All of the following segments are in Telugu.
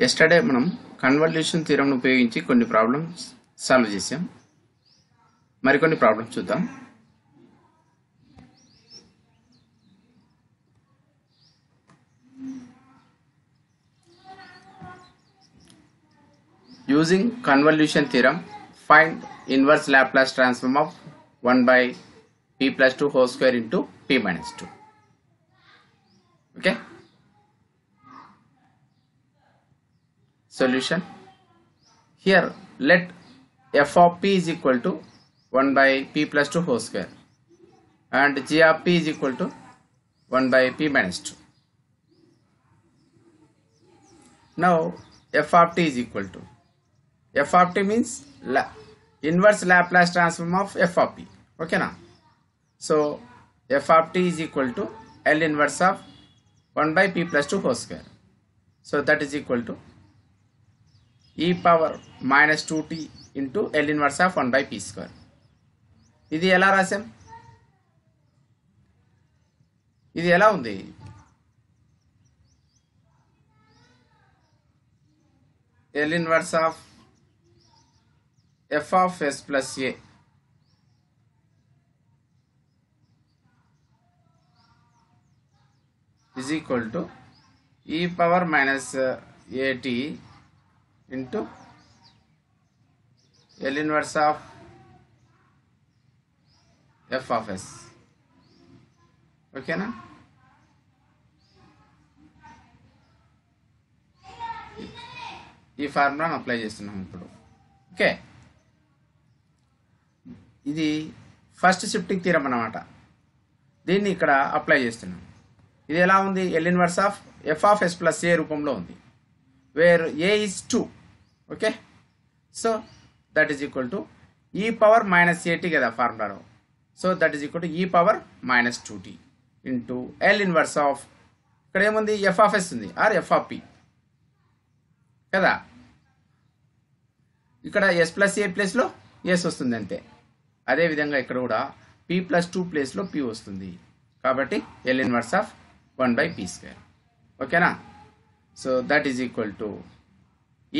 Yesterday మనం కన్వల్యూషన్ థియరం ఉపయోగించి కొన్ని ప్రాబ్లమ్స్ సాల్వ్ చేసాం. మరికొన్ని ప్రాబ్లమ్స్ చూద్దాం. Using convolution theorem, find inverse Laplace transform of 1 by p plus 2 whole square into p minus 2. Okay. Solution. Here let f of p is equal to 1 by p plus 2 whole square and g of p is equal to 1 by p minus 2. Now f of t is equal to, f of t means inverse Laplace transform of f of p. Okay now. So f of t is equal to L inverse of 1 by p plus 2 whole square. So that is equal to e power minus 2t into L inverse of 1 by p square. ఇది ఎలా రాసాం? ఇది ఎలా ఉంది? L inverse of f of s plus a is equal to e power minus at into L inverse of f of s. ఓకేనా? ఈ ఫార్ములాను అప్లై చేస్తున్నాం ఇప్పుడు. ఓకే, ఇది ఫస్ట్ షిఫ్టింగ్ థియరం అన్నమాట. దీన్ని ఇక్కడ అప్లై చేస్తున్నాం. ఇది ఎలా ఉంది? L inverse of F of S plus a రూపంలో ఉంది, where a is 2. Okay, so that is equal to e power minus a t కదా ఫార్ములాలో. So that is equal to e power minus 2t into L inverse of, ఇక్కడ ఏముంది? ఎఫ్ ఆఫ్ ఎస్ ఉంది ఆర్ ఎఫ్ ఆఫ్ పి కదా. ఇక్కడ ఎస్ ప్లస్ ఏ ప్లేస్లో ఎస్ వస్తుంది అంతే. అదేవిధంగా ఇక్కడ కూడా పి ప్లస్ 2 ప్లేస్లో పి వస్తుంది. కాబట్టి L inverse of 1 by p square. ఓకేనా? So that is equal to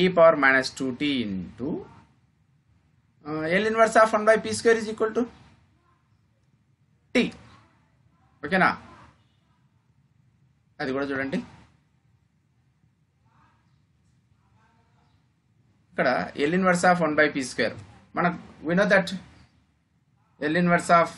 e power minus 2t into L inverse of 1 by p square is equal to t. ఓకేనా? అది కూడా చూడండి. ఇక్కడ L inverse of 1 by p square, మనకు we know that L inverse of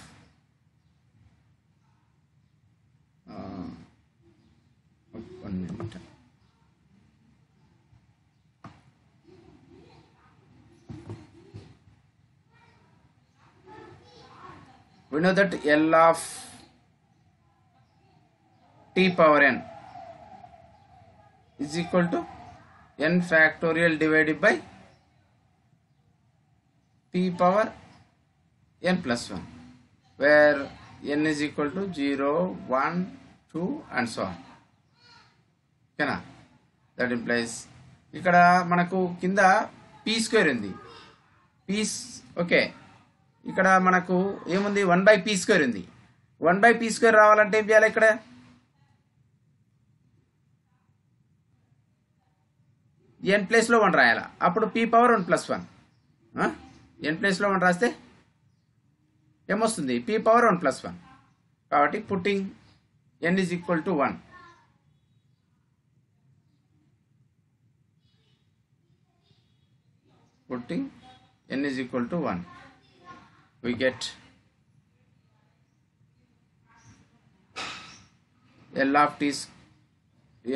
we know that L of t power n is equal to n factorial divided by p power n plus 1, where n is equal to 0, 1, 2 and so on. ఓకేనా? దట్ ఇంప్లైస్ ఇక్కడ మనకు కింద p స్క్వేర్ ఉంది. ఓకే, ఇక్కడ మనకు ఏముంది? 1 by p స్క్వేర్ ఉంది. 1 by p స్క్వేర్ రావాలంటే ఏం చేయాలి? ఇక్కడ n ప్లేస్లో 1 రాయాలి. అప్పుడు p పవర్ 1 plus 1. n ప్లేస్లో 1 రాస్తే ఏమొస్తుంది? p power 1 plus 1. కాబట్టి putting n is equal to 1. Putting n is equal to 1. we get L of t,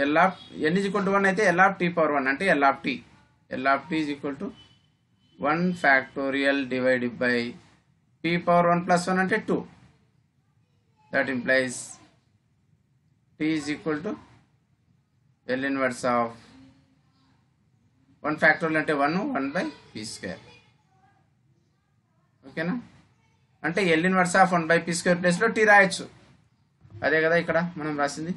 L of n is equal to 1 అయితే L of t power 1 అంటే L of t is equal to 1 factorial divided by p power 1 plus 1 అంటే 2. that implies t is equal to L inverse of 1 factorial అంటే 1 by p square. ఓకేనా? అంటే L inverse of 1 by p square ప్లేస్లో టీ రాయొచ్చు. అదే కదా ఇక్కడ మనం రాసింది.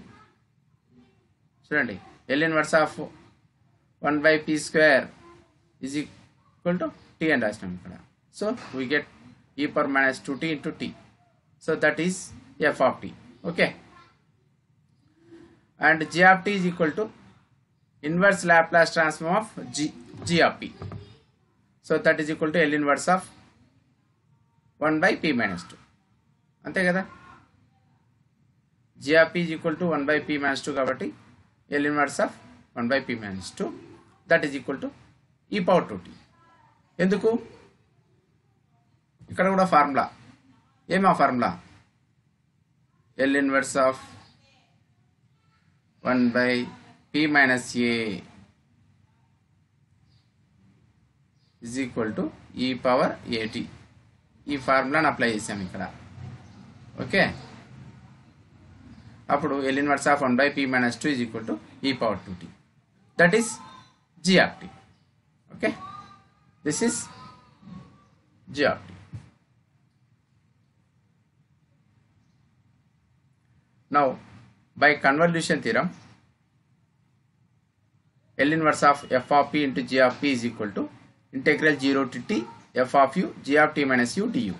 చూడండి, L inverse of 1 by p square is equal to t అని రాసినాం ఇక్కడ. So we get e power minus 2t into t. So that is f of t. Okay, and g of t is equal to inverse Laplace transform of g of p. So that is equal to L inverse of 1 by p minus 2. అంతే కదా, g of p is equal to 1 by p minus 2 కాబట్టి L inverse of 1 by p minus 2 that is equal to e power 2t. ఎందుకు ఇక్కడ కూడా ఫార్ములా ఏమా formula L inverse of 1 by p minus a is equal to e power at. ఈ ఫార్ములాను అప్లై చేసాం ఇక్కడ. ఓకే, అప్పుడు L inverse of 1 by p minus 2 is equal to e power 2t. That is g of t. Okay, this is g of t. Now by convolution theorem, L inverse of f of p into g of p is equal to integral 0 to t f of u g of t minus u du.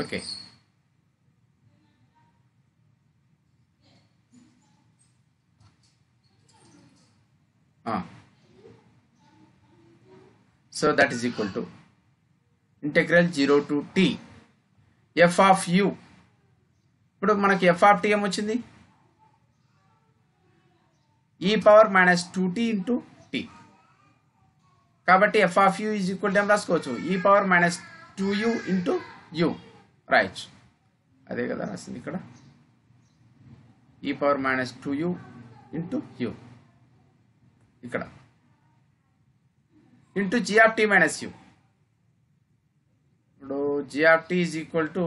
Okay, so that is equal to integral 0 to t f of u. ఇప్పుడు మనకి f of t ఏమొచ్చింది, e power minus 2t into t. కాబట్టి f of u is equal to ఏం రాసుకోవచ్చు, e power minus 2u into u రాయొచ్చు. అదే కదా రాసింది ఇక్కడ, e power minus 2u into u ఇక్కడ into g of t minus u. ఇప్పుడు g of t is equal to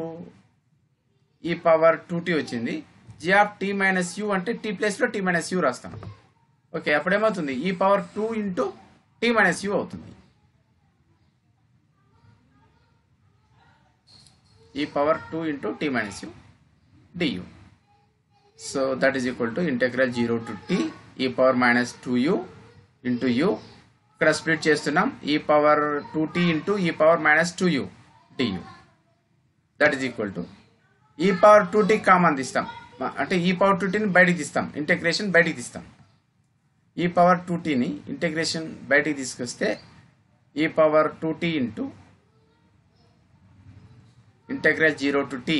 e power 2t వచ్చింది, g of t minus u అంటే t ప్లేస్లో t మైనస్ u రాస్తాం. ఓకే, అప్పుడేమవుతుంది ఈ power 2 into t minus u అవుతుంది. ఈ power 2 into t minus u du. So that is equal to integral 0 to t ఈ power minus 2u into u. ఇక్కడ స్ప్లిట్ చేస్తున్నాం, ఈ power 2t into e power minus 2u du. That is equal to e power 2t common తీస్తాం, అంటే ఈ పవర్ 2tని బయటికి తీస్తాం, ఇంటెగ్రేషన్ బయటికి తీస్తాం. ఈ పవర్ 2tని ఇంటెగ్రేషన్ బయటికి తీసుకొస్తే ఈ power 2t into integral 0 to t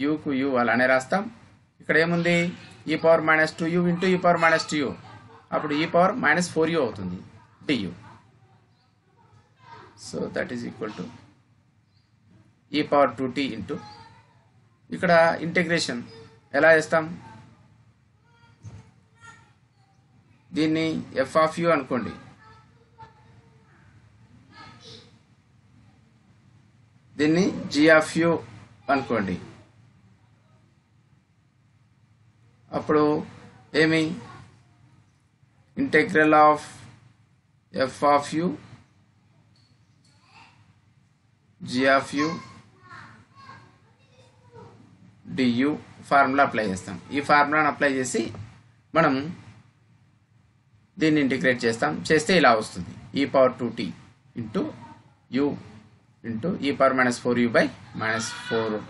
you go u అలానే రాస్తాం. ఇక్కడ ఏముంది ఈ power minus 2u into e power minus 2u, అప్పుడు ఈ పవర్ మైనస్ 4u అవుతుంది du. So that is equal to e power 2t into ఇక్కడ ఇంటెగ్రేషన్ ఎలా చేస్తాం, దీన్ని f of u అనుకోండి, దీన్ని g of u అనుకోండి. అప్పుడు ఏమి integral of f of u g of u du formula apply చేస్తాం. ఈ ఫార్ములాను అప్లై చేసి మనం దీన్ని ఇంటిగ్రేట్ చేస్తాం, చేస్తే ఇలా వస్తుంది e power 2t into u into e power minus 4u by minus 4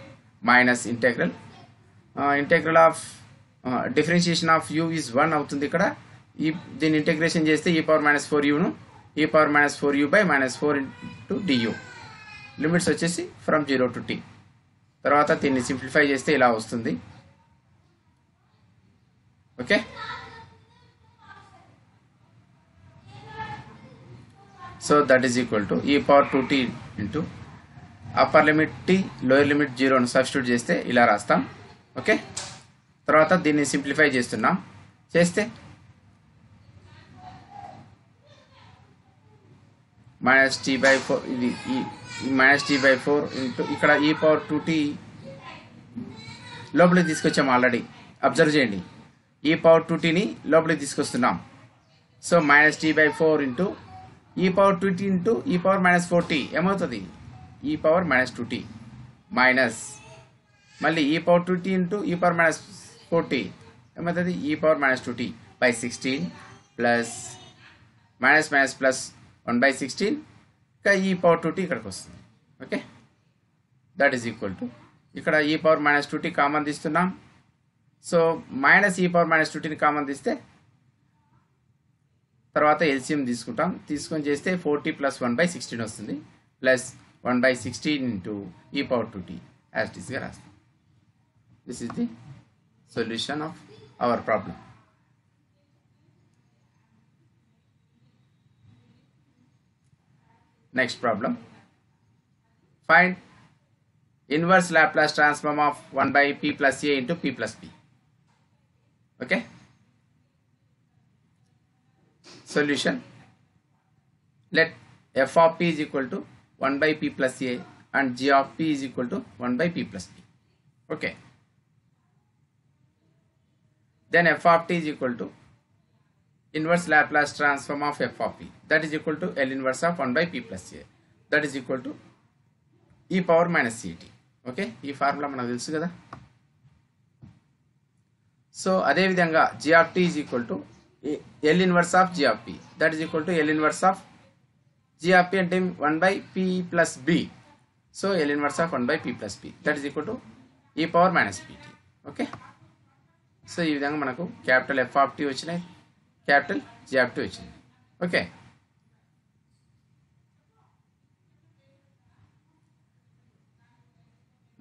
minus integral of differentiation of u is 1 అవుతుంది. ఇక్కడ దీన్ని ఇంటిగ్రేషన్ చేస్తే ఈ పవర్ మైనస్ 4uను e power minus 4u by minus 4 into du. Limits వచ్చేసి ఫ్రమ్ 0 టు t. తర్వాత దీన్ని సింప్లిఫై చేస్తే ఇలా వస్తుంది. Okay, so that is equal to e power 2t into upper limit t lower limit 0ను సబ్స్టిట్యూట్ చేస్తే ఇలా రాస్తాం. ఓకే, తర్వాత దీన్ని సింప్లిఫై చేస్తున్నాం, చేస్తే మైనస్ t బై 4 ఇది మైనస్ t బై 4 ఇంటూ ఇక్కడ ఈ పవర్ 2t లోపలికి తీసుకొచ్చాం. ఆల్రెడీ అబ్జర్వ్ చేయండి, ఈ పవర్ 2tని లోపలికి తీసుకొస్తున్నాం. So minus t by 4 into e power 2t into e power minus 4t ఏమవుతుంది ఈ పవర్ మైనస్ 2t మైనస్ మళ్ళీ ఈ power 2t into e power minus 4t ఏమవుతుంది ఈ power minus 2t by 16 plus minus minus plus 1 by 16 ఇంకా ఈ పవర్ 2t ఇక్కడికి వస్తుంది. Okay, that is equal to ఇక్కడ ఈ పవర్ మైనస్ 2t కామన్ తీస్తున్నాం. సో మైనస్ ఈ పవర్ మైనస్ 2tని కామన్ తీస్తే తర్వాత ఎల్సిఎం తీసుకుంటాం, తీసుకొని చేస్తే 40 + 1/16 వస్తుంది, plus 1/16 into e⁻2t as it ఈస్గా రాస్తాం. This is the solution of our problem. Next problem, find inverse Laplace transform of 1/p + a into p + b. Okay, solution, let f of p is equal to 1/p + a and g of p is equal to 1/p + b. Okay, then f of t is equal to inverse Laplace transform of f of p, that is equal to L inverse of 1/p + a, that is equal to e⁻⁻ct. Okay, ఈ ఫార్ములా మనకు తెలుసు కదా. సో అదేవిధంగా g of t is equal to L inverse of g of p, that is equal to L inverse of g of p అంటే 1/p + b. So L inverse of 1/p + b, that is equal to e⁻⁻pt. Okay, so ఈ విధంగా మనకు క్యాపిటల్ f of t వచ్చినాయి, క్యాపిటల్ g of t వచ్చింది. Okay,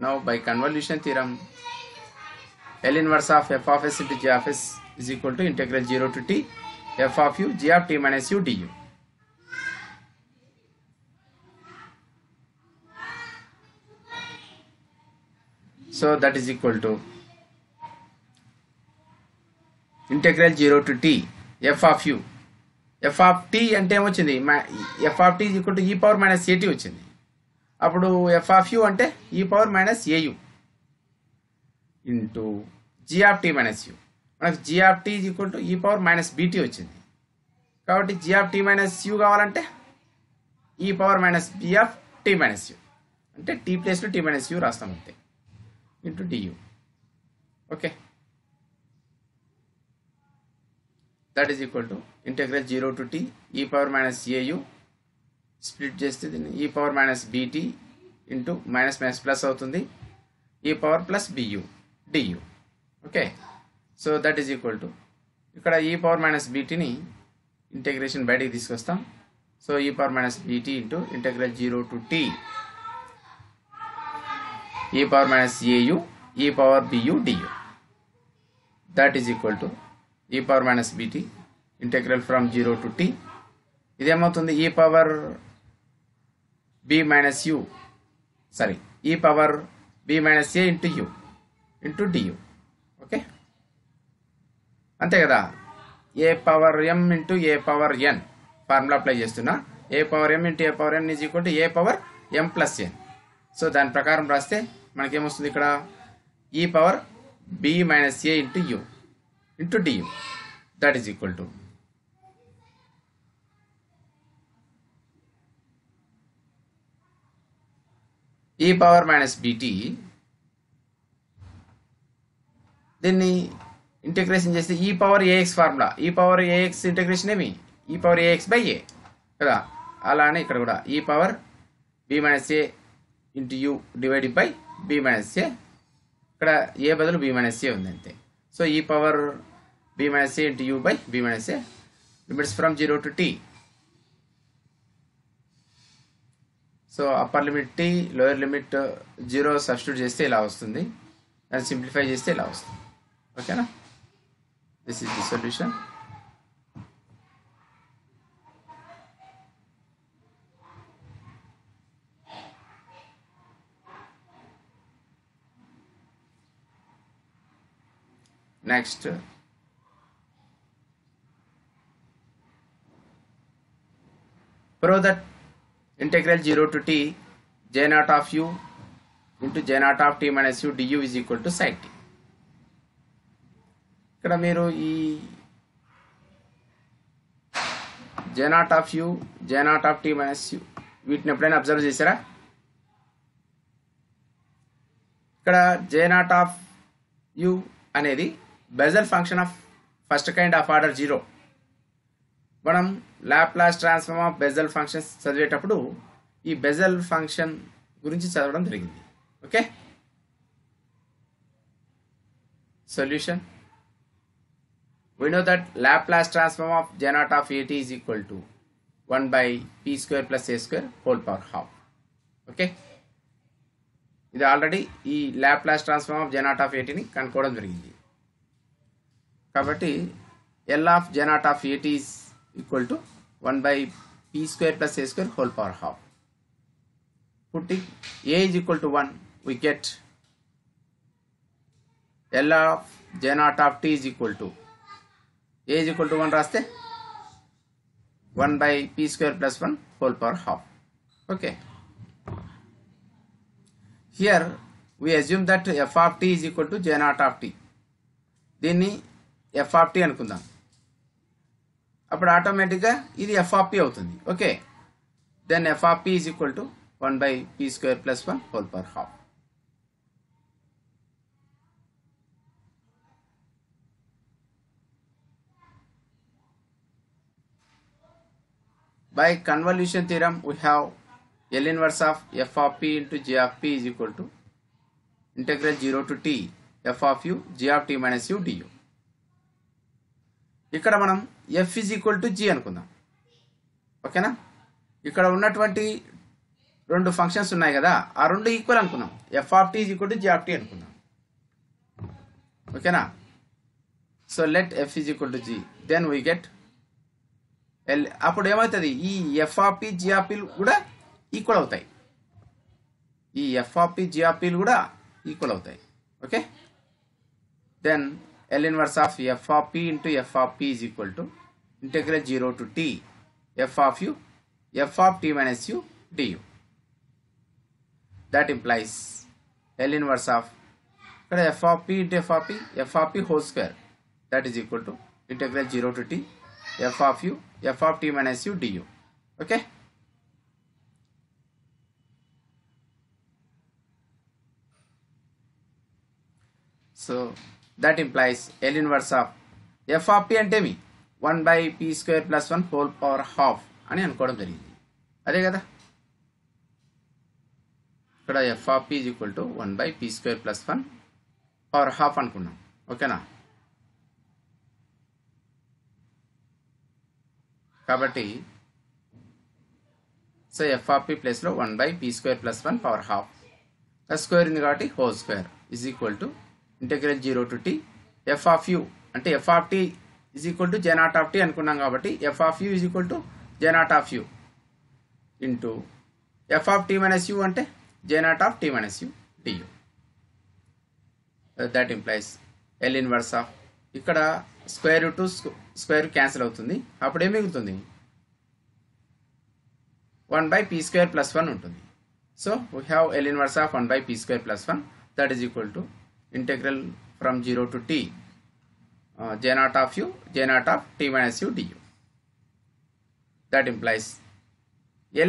now by convolution theorem, L inverse of f of s into g of s is equal to integral 0 to t f of u g of t minus u du. So that is equal to integral 0 to t f of u, f of t అంటే ఏమొచ్చింది, f of t is equal to e⁻⁻at వచ్చింది. అప్పుడు f of u అంటే e⁻⁻au into g of t minus u. మనకు g of t is equal to e⁻⁻bt వచ్చింది. కాబట్టి g of t minus u కావాలంటే e⁻⁻b of t minus u అంటే t ప్లేస్లో t minus u రాస్తాం అంతే, into du. Okay, that is equal to integral 0 to t e⁻⁻au split చేస్తే దీన్ని e⁻⁻bt ఇంటూ మైనస్ ప్లస్ అవుతుంది e⁻+bu du. Okay, so that is equal to ఇక్కడ e⁻⁻btని ఇంటెగ్రేషన్ బయటికి తీసుకొస్తాం. So e⁻⁻bt into integral 0 to t e⁻⁻au e⁻bu du, that is equal to e⁻⁻bt integral from 0 to t. ఇదేమవుతుంది e⁻b-a into u into du. Okay, అంతే కదా. a⁻m into a⁻n formula apply చేస్తున్నా. a⁻m into a⁻n is equal to a⁻m + n. So దాని ప్రకారం రాస్తే మనకేమొస్తుంది, ఇక్కడ e⁻b-a into u into du, that is equal to e⁻⁻bt. దీన్ని ఇంటిగ్రేషన్ చేస్తే e⁻ax ఫార్ములా, e⁻ax ఇంటిగ్రేషన్ ఏమి e⁻ax/a కదా. అలానే ఇక్కడ కూడా e⁻b-a into u divided by b-a, ఇక్కడ a బదులు b-a ఉంది అంతే. So e⁻b-a into u by b-a, limits from 0 to t. So upper limit t, lower limit 0 substitute చేస్తే ఇలా వస్తుంది, దాన్ని సింప్లిఫై చేస్తే ఇలా వస్తుంది. ఓకేనా, this is the solution. Next, prove that integral 0 to t j0 of u into j0 of t minus u du is equal to sin t. ఇక్కడ మీరు ఈ j0 of u j0 of t minus u వీటిని ఎప్పుడైనా అబ్జర్వ్ చేశారా? ఇక్కడ j0 of u అనేది bezel function of first kind of order 0. మనం Laplace transform of bezel functions చదివేటప్పుడు ఈ బెజెల్ ఫంక్షన్ గురించి చదవడం జరిగింది. Okay, solution We know that Laplace transform of j naught of at is equal to 1 by p square plus a square whole power half. Okay, ఇది ఆల్రెడీ ఈ Laplace transform of j naught of at ని కనుక్కోవడం జరిగింది. కాబట్టి L of j naught of at is equal to 1 by p square plus a square whole power half. Putting a is equal to 1, we get L of j naught of t is equal to a is equal to 1 రాస్తే 1 by p square plus 1 whole power half. Okay. Here we assume that f of t is equal to j naught of t. దీన్ని f of t అనుకుందాం. అప్పుడు ఆటోమేటిక్గా ఇది f of p అవుతుంది. Okay, then f of p is equal to 1 by p square plus 1 whole power half. By convolution theorem, we have L inverse of f of p into j of p is equal to integral 0 to t f of u j of t minus u du. ఇక్కడ మనం f is equal to g అనుకుందాం. ఓకేనా, ఇక్కడ ఉన్నటువంటి రెండు ఫంక్షన్స్ ఉన్నాయి కదా, ఆ రెండు ఈక్వల్ అనుకుందాం. f of t is equal to j of t అనుకుందాం. ఓకేనా, so let f is equal to g, then we get L. అప్పుడు ఏమవుతుంది, ఈ f of p g of p కూడా ఈక్వల్ అవుతాయి. ఈ f of p g of p కూడా ఈక్వల్ అవుతాయి. Okay, then L inverse of f of p into f of p is equal to integral 0 to t f of u f of t minus u du. That implies L inverse of ఇక్కడ f of p into f of p whole square, that is equal to integral 0 to t f of u f of t minus u du. Okay, so that implies L inverse of f of p అంటే మీ 1 by p square plus 1 whole power half అని అనుకోవడం జరిగింది. అదే కదా, ఇక్కడ f of p is equal to 1 by p square plus 1 power half అనుకున్నాం. ఓకేనా, కాబట్టి సో f of p ప్లేస్లో 1 by p square plus 1 power half, square ఉంది కాబట్టి whole square is equal to integral 0 to t f of u అంటే f of t is equal to j naught of t అనుకున్నాం కాబట్టి f of u is equal to j naught of u into f of t minus u అంటే j naught of t minus u du. That implies L inverse of ఇక్కడ స్క్వేర్ రూట్ స్క్వేర్ క్యాన్సిల్ అవుతుంది, అప్పుడు ఏం మిగులుతుంది, 1 by p square plus 1 ఉంటుంది. So we have L inverse of 1 by p square plus 1, that is equal to integral from 0 to t j naught of u j naught of t minus u du. That implies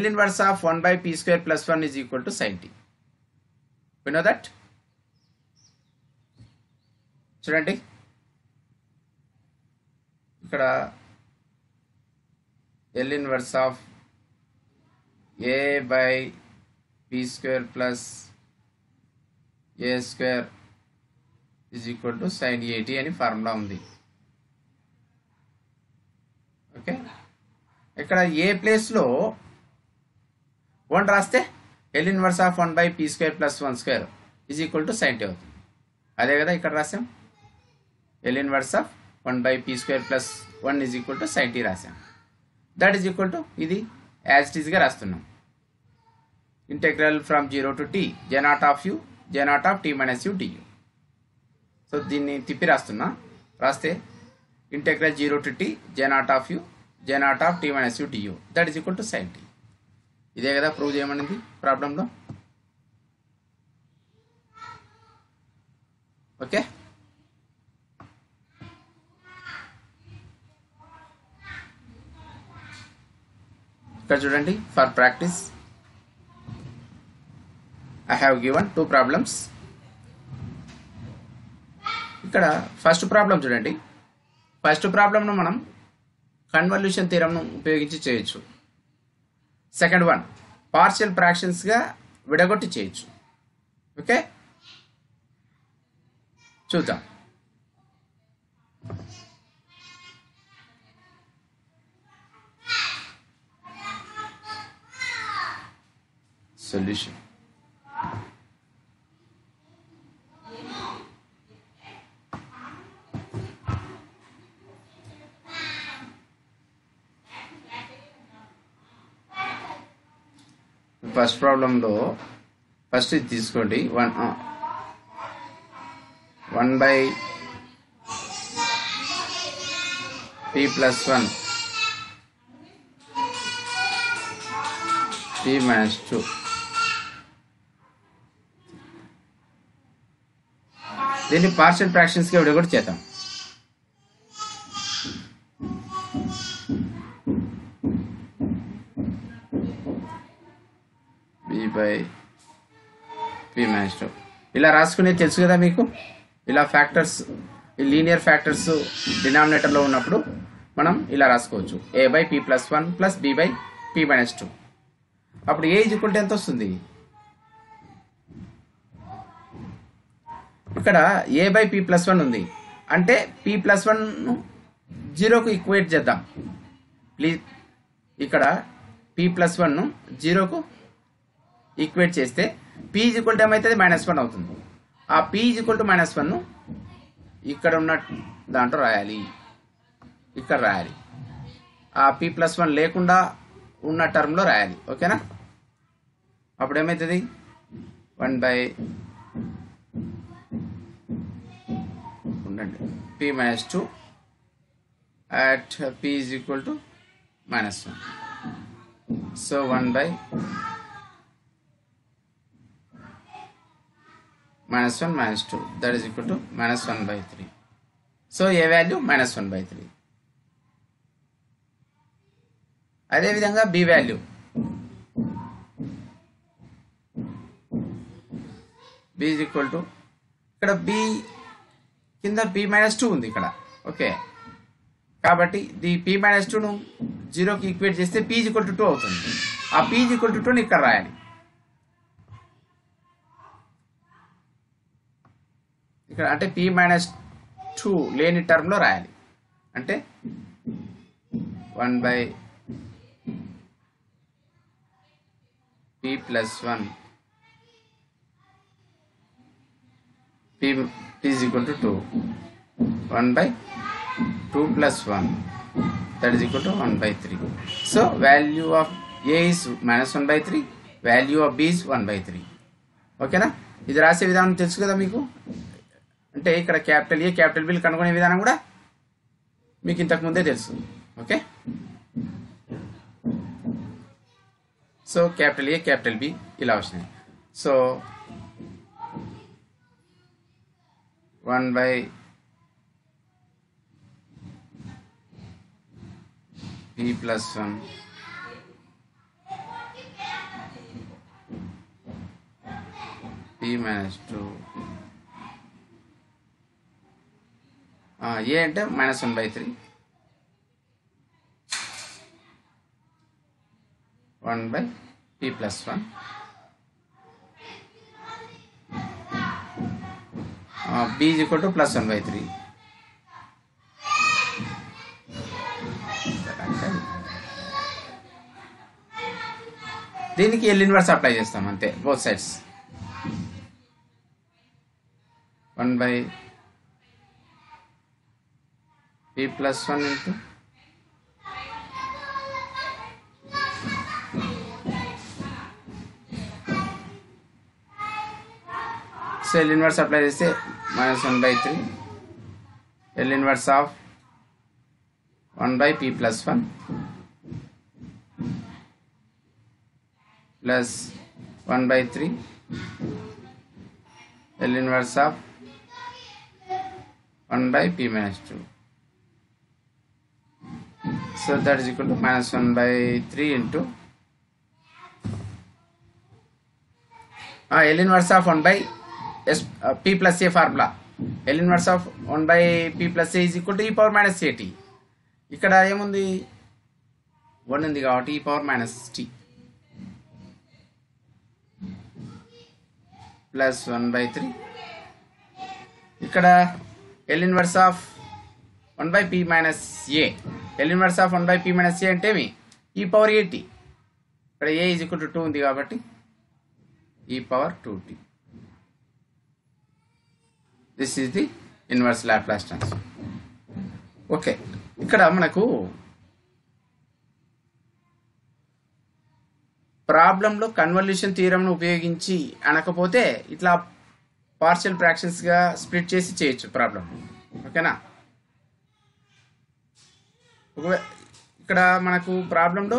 L inverse of 1 by p square plus 1 is equal to sin t. We know that. చూడండి, ఇక్కడ L inverse of a by p square plus a square is equal to sin 80 అని ఫార్ములా ఉంది. ఓకే, ఇక్కడ ఏ ప్లేస్లో 1 రాస్తే L inverse of 1 by p square plus 1 square is equal to sin t అవుతుంది. అదే కదా ఇక్కడ రాసాం, L inverse of 1 by p square plus 1 is equal to sin t రాసాం. దట్ ఈజ్ ఈక్వల్ టు ఇది యాజ్ ఇట్ ఈస్గా రాస్తున్నాం, integral from 0 to t j naught of u j naught of t minus u du. So దీన్ని తిప్పి రాస్తే integral 0 to t j naught of u j naught of t minus u du, that is equal to sin t. ఇదే కదా ప్రూవ్ చేయమనింది ప్రాబ్లంలో. ఓకే, ఇక్కడ చూడండి, for practice I have given 2 problems. ఇక్కడ ఫస్ట్ ప్రాబ్లం చూడండి, ఫస్ట్ ప్రాబ్లంను మనం కన్వల్యూషన్ థియరంను ఉపయోగించి చేయొచ్చు. సెకండ్ వన్ పార్షియల్ ఫ్రాక్షన్స్గా విడగొట్టి చేయొచ్చు. ఓకే, చూద్దాం. సొల్యూషన్. ఫస్ట్ ప్రాబ్లంలో ఫస్ట్ ఇది తీసుకోండి. 1/p+1 p-2 దీన్ని పార్షియల్ ఫ్రాక్షన్స్ కి కూడా చేద్దాం. b/p-2 ఇలా రాసుకునే తెలుసు కదా మీకు. ఇలా ఫ్యాక్టర్స్, ఈ లీనియర్ ఫ్యాక్టర్స్ డినామినేటర్లో ఉన్నప్పుడు మనం ఇలా రాసుకోవచ్చు. a/p+1 + b/p-2. అప్పుడు a = ఎంత వస్తుంది? ఇక్కడ a/p+1 ఉంది అంటే p+1 0కు ఈక్వేట్ చేద్దాం ప్లీజ్. ఇక్కడ p+1 0కు ఈక్వేట్ చేస్తే p ఏమవుతుంది? -1 అవుతుంది. ఆ p -1 ఇక్కడ ఉన్న దాంట్లో రాయాలి, ఇక్కడ రాయాలి. ఆ p+1 లేకుండా ఉన్న టర్మ్లో రాయాలి. ఓకేనా? అప్పుడు ఏమవుతుంది? 1/p-2 at p = -1. So 1/(-1 -2) that is equal to -1/3. So a value -1/3. అదే విధంగా b వాల్యూ b = ఇక్కడ b కింద p-2 ఉంది ఇక్కడ. ఓకే, కాబట్టి ది p-2ను 0కి ఈక్వేట్ చేస్తే p = 2 అవుతుంది. ఆ p = 2ని ఇక్కడ రాయాలి. ఇక్కడ అంటే p-2 లేని టర్మ్లో రాయాలి. అంటే 1/p+1 p is equal to 2. 1/2 + 1 that is equal to 1/3. So value of a is -1/3, value of b is 1/3. ఓకేనా? ఇది రాసే విధానం తెలుసు కదా మీకు. అంటే ఇక్కడ క్యాపిటల్ ఏ క్యాపిటల్ బిల్ కనుగొనే విధానం కూడా మీకు ఇంతకు ముందే తెలుసు. Okay, so capital A capital B ఇలా వచ్చినాయి. సో 1/p+1 p-2 a అంటే -1/3 1/p+1 b = +1/3. దీనికి L ఇన్వర్స్ అప్లై చేస్తాం అంతే, both sides. 1/p+1 into so L inverse apply చేస్తే -1/3 L inverse of 1/p+1 plus 1/3 L inverse of 1/p-2. So that is equal to -1/3 into L inverse of 1/p+a formula. L inverse of 1/p+a is equal to e⁻⁻at. ఇక్కడ ఏముంది? 1 ఉంది కాబట్టి e⁻⁻t ప్లస్ 1/3. ఇక్కడ L inverse of 1/p-a. L inverse of 1/p-a అంటే ఏమి? e⁻at. ఇక్కడ a = 2 ఉంది కాబట్టి e power 2t. This is the inverse Laplace transform. Okay, ఇక్కడ మనకు ప్రాబ్లంలో కన్వల్యూషన్ థియరంను ఉపయోగించి అనకపోతే ఇట్లా పార్షియల్ ఫ్రాక్షన్స్గా స్ప్లిట్ చేసి చేయొచ్చు ప్రాబ్లం. ఓకేనా? ఇక్కడ మనకు ప్రాబ్లంలో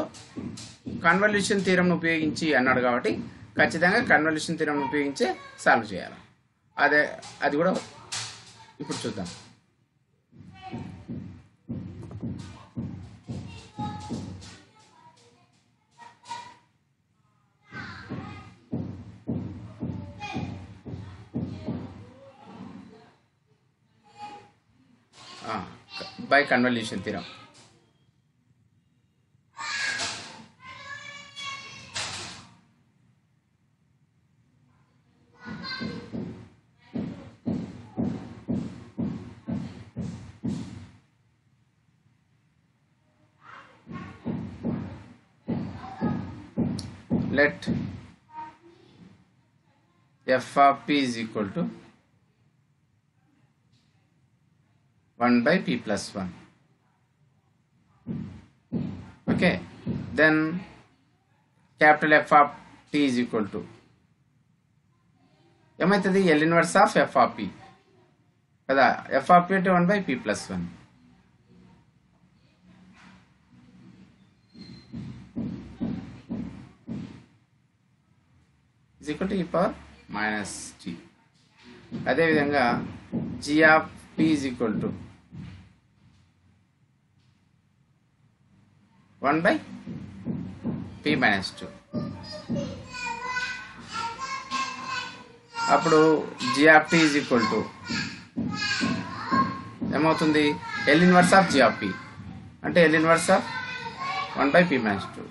కన్వల్యూషన్ థియరంను ఉపయోగించి అన్నాడు కాబట్టి ఖచ్చితంగా కన్వల్యూషన్ థియరంను ఉపయోగించే సాల్వ్ చేయాలి. అది కూడా ఇప్పుడు చూద్దాం. By convolution theorem. Let f of p is equal to 1 by p plus 1. Okay, then capital F of t is equal to ఏమైతుంది? L inverse of f of p కదా. f of p అంటే 1 by p plus 1. is equal to e power minus t. అదే విధంగా g of p is equal to 1 by p minus 2. అప్పుడు g of t is equal to ఏమవుతుంది? L inverse of g of p అంటే L inverse of 1 by p minus 2.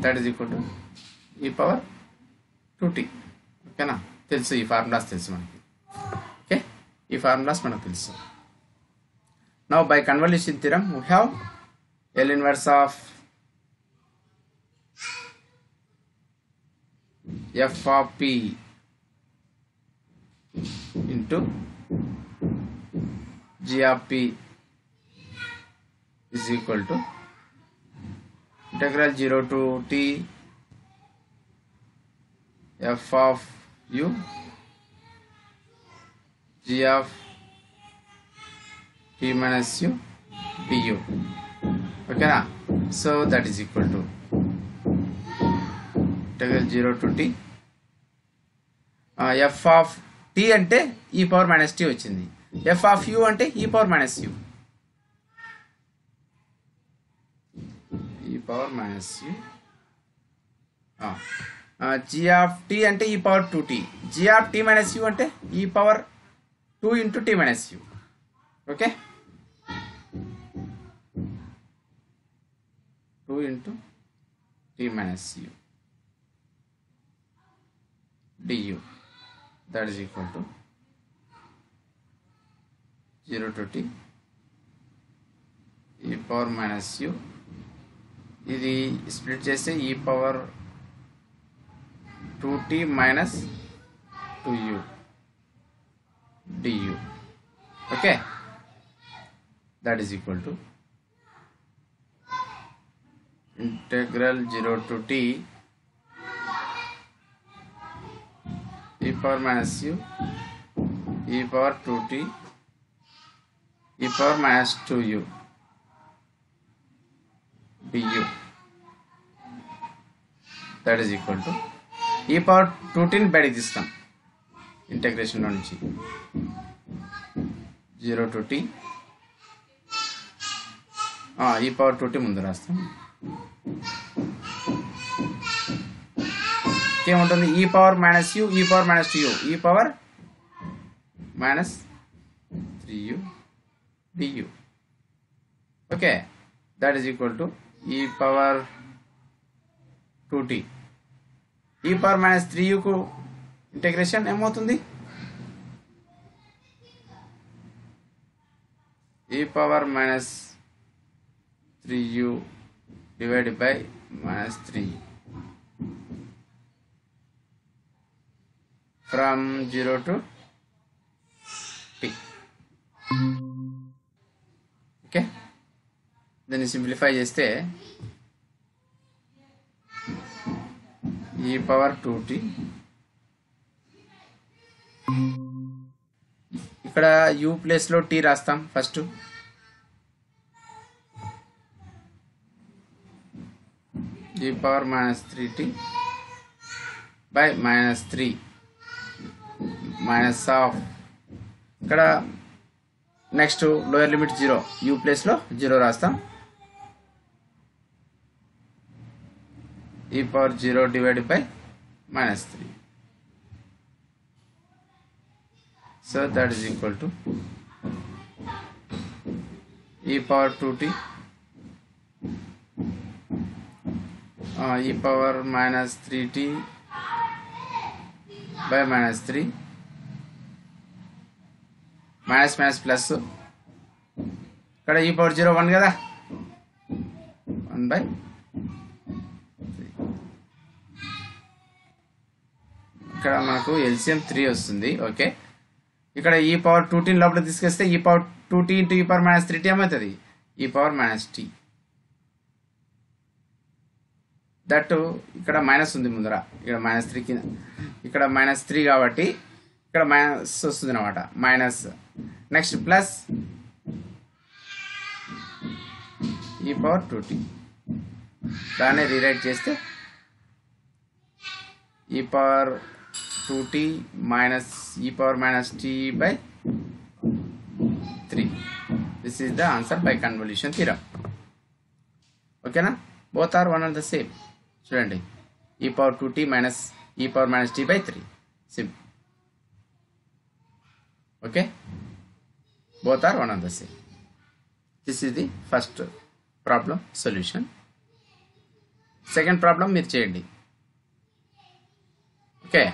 That is equal to e power 2t. ఓకేనా? తెలుసు, ఈ ఫార్ములాస్ తెలుసు మనకి. ఓకే, ఈ ఫార్ములాస్ మనకు తెలుసు. Now by convolution theorem we have L inverse of f of p into g of p is equal to integral 0 to t f of u g of t minus u du. Okay na? So that is equal to integral 0 to t f of t అంటే e power minus t వచ్చింది. f of u అంటే e power minus u. e power minus u. g of t అంటే e power 2t. g of t minus u అంటే e power 2 into t minus u. Okay, 2 into t minus u du. That is equal to 0 to t e power minus u. ఇది స్ప్లిట్ చేస్తే e power 2t minus 2u du. Okay, that is equal to integral 0 to t e power minus u e power 2t e power minus 2u du. That is equal to e power 2t బయటికి తీస్తాం ఇంటెగ్రేషన్లో నుంచి 0 to t e power 2t ముందు రాస్తాం. ఏముంటుంది? e power minus u e power minus 2u e power minus 3u du. Okay, that is equal to e power 2t e power minus 3u కు ఇంటెగ్రేషన్ ఏమవుతుంది? e power minus 3u divided by minus 3 from 0 to t. Okay, దీన్ని సింప్లిఫై చేస్తే e పవర్ 2t, ఇక్కడ u ప్లేస్లో t రాస్తాం. First e power minus 3t by minus 3 minus of, ఇక్కడ నెక్స్ట్ లోయర్ లిమిట్ 0, u ప్లేస్లో 0 రాస్తాం. e power 0 divided by minus 3. So that is equal to e power 2t e power minus 3t by minus 3 minus minus plus, ఇక్కడ e power 0 1 కదా, 1 by 3. ఇక్కడ మనకు LCM 3 వస్తుంది. ఓకే, ఇక్కడ e పవర్ 2t లోపల తీసుకొస్తే e power 2t into e power minus 3t ఏమవుతుంది, e power minus t. That ఇక్కడ మైనస్ ఉంది ముందర, ఇక్కడ మైనస్ 3 కింద, ఇక్కడ మైనస్ 3 కాబట్టి ఇక్కడ మైనస్ వస్తుంది అనమాట, minus. Next plus e power 2t, దాన్ని రీరైట్ చేస్తే e power 2t minus e power minus t by 3. This is the answer by convolution theorem. Okay na? Both are one and the same. చూడండి, e power 2t minus e power minus t by 3. Simple. Okay? Both are one and the same. This is the first problem solution. Second problem మీరు చేయండి. Okay.